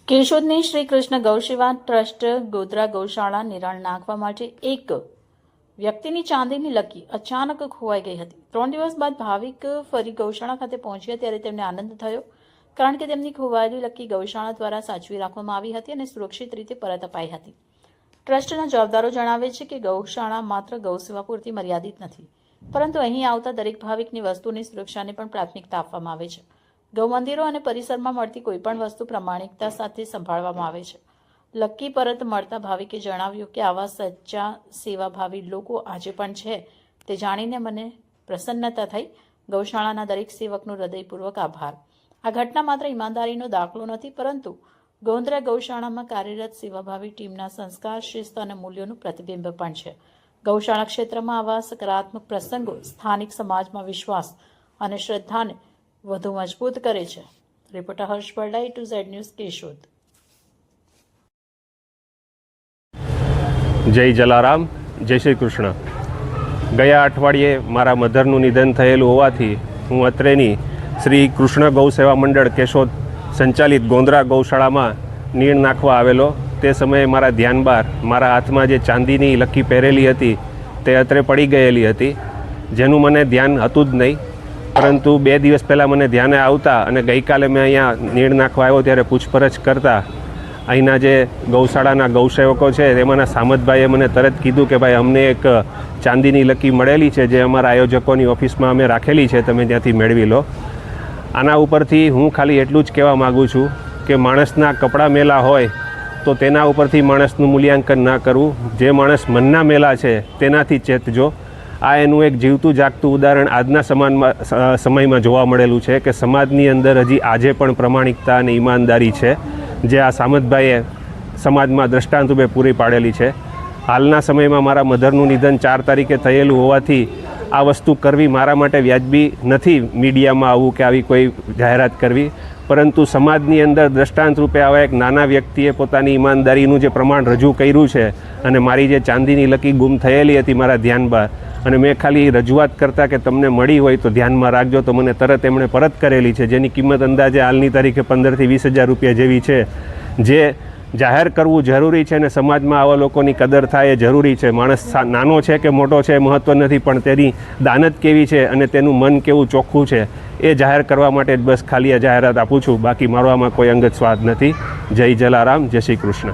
કેશોદની Shri Krishna ગૌસેવા trust Godhra ગૌશાળા નિરાણ નાખવા માટે એક વ્યક્તિની ચાંદીની લકી અચાનક ખોવાઈ ગઈ હતી। 3 દિવસ બાદ ભાવિક ફરી ગૌશાળા ખાતે પહોંચ્યા ત્યારે તેમને આનંદ થયો, કારણ કે તેમની ખોવાયેલી લકી ગૌશાળા દ્વારા સાચવી રાખવામાં આવી હતી અને સુરક્ષિત રીતે પરત અપાઈ હતી। ટ્રસ્ટના જવાબદારો જણાવે છે કે ગૌશાળા માત્ર ગૌસેવા પૂરતી મર્યાદિત નથી, પરંતુ અહીં આવતા દરેક ભાવિકની વસ્તુની સુરક્ષાને પણ પ્રાથમિકતા આપવામાં આવે છે। ગૌમંદિરો અને પરિસરમાં મળતી કોઈપણ વસ્તુ પ્રમાણિકતા સાથે સંભાળવામાં આવે છે। લકી પરત મળતા ભાવિકે જણાવ્યું કે આવા સચ્ચા સેવાભાવી લોકો આજે પણ છે, તે જાણીને મને પ્રસન્નતા થઈ। ગૌશાળાના દરેક સેવકનો હૃદયપૂર્વક આભાર। આ ઘટના માત્ર ઈમાનદારીનો દાખલો નથી, પરંતુ ગોંદરા ગૌશાળામાં કાર્યરત સેવાભાવી ટીમના સંસ્કાર, શિસ્ત અને મૂલ્યોનું પ્રતિબિંબ પણ છે। ગૌશાળા ક્ષેત્રમાં આવા સકારાત્મક પ્રસંગો સ્થાનિક સમાજમાં વિશ્વાસ અને શ્રદ્ધાને વધુ મજબૂત કરે છે। રિપોર્ટર હર્ષ બરડા, A2Z ન્યૂઝ, કેશોદ। જય જલારામ, જય શ્રી કૃષ્ણ। ગયા અઠવાડિયે મારા મધરનું નિધન થયેલું હોવાથી હું અત્રેની શ્રી કૃષ્ણ ગૌ સેવા મંડળ કેશોદ સંચાલિત ગોંદરા ગૌશાળામાં નીણ નાખવા આવેલો। તે સમયે મારા ધ્યાન બહાર મારા હાથમાં જે ચાંદીની લકી પહેરેલી હતી તે અત્રે પડી ગયેલી હતી, જેનું મને ધ્યાન હતું જ નહીં, પરંતુ 2 દિવસ પહેલાં મને ધ્યાને આવતા અને ગઈકાલે મેં અહીંયા નીણ નાખવા આવ્યો ત્યારે પૂછપરછ કરતાં અહીંના જે ગૌશાળાના ગૌસેવકો છે તેમાંના સામતભાઈએ મને તરત કીધું કે ભાઈ અમને એક ચાંદીની લકી મળેલી છે, જે અમારા આયોજકોની ઓફિસમાં અમે રાખેલી છે, તમે ત્યાંથી મેળવી લો। આના ઉપરથી હું ખાલી એટલું જ કહેવા માગું છું કે માણસના કપડાં મેલા હોય તો તેના ઉપરથી માણસનું મૂલ્યાંકન ના કરવું। જે માણસ મનના મેલા છે તેનાથી ચેતજો। આ એનું એક જીવતું જાગતું ઉદાહરણ આજના સમયમાં જોવા મળેલું છે કે સમાજની અંદર હજી આજે પણ પ્રમાણિકતા અને ઈમાનદારી છે, જે આ સામતભાઈએ સમાજમાં દ્રષ્ટાંતરૂપે પૂરી પાડેલી છે। હાલના સમયમાં મારા મધરનું નિધન 4 તારીખે થયેલું હોવાથી આ વસ્તુ કરવી મારા માટે વ્યાજબી નથી, મીડિયામાં આવવું કે આવી કોઈ જાહેરાત કરવી, પરંતુ સમાજની અંદર દ્રષ્ટાંતરૂપે આવા એક નાના વ્યક્તિએ પોતાની ઈમાનદારીનું જે પ્રમાણ રજૂ કર્યું છે અને મારી જે ચાંદીની લકી ગુમ થયેલી હતી મારા ધ્યાન બહાર, અને મેં ખાલી રજૂઆત કરતાં કે તમને મળી હોય તો ધ્યાનમાં રાખજો, તો મને તરત એમણે પરત કરેલી છે, જેની કિંમત અંદાજે હાલની તારીખે 15,000 થી 20,000 રૂપિયા જેવી છે, જે જાહેર કરવું જરૂરી છે અને સમાજમાં આવા લોકોની કદર થાય એ જરૂરી છે। માણસ નાનો છે કે મોટો છે મહત્ત્વ નથી, પણ તેની દાનત કેવી છે અને તેનું મન કેવું ચોખ્ખું છે એ જાહેર કરવા માટે જ બસ ખાલી આ જાહેરાત આપું છું, બાકી મારો આમાં કોઈ અંગત સ્વાદ નથી। જય જલારામ, જય શ્રી કૃષ્ણ।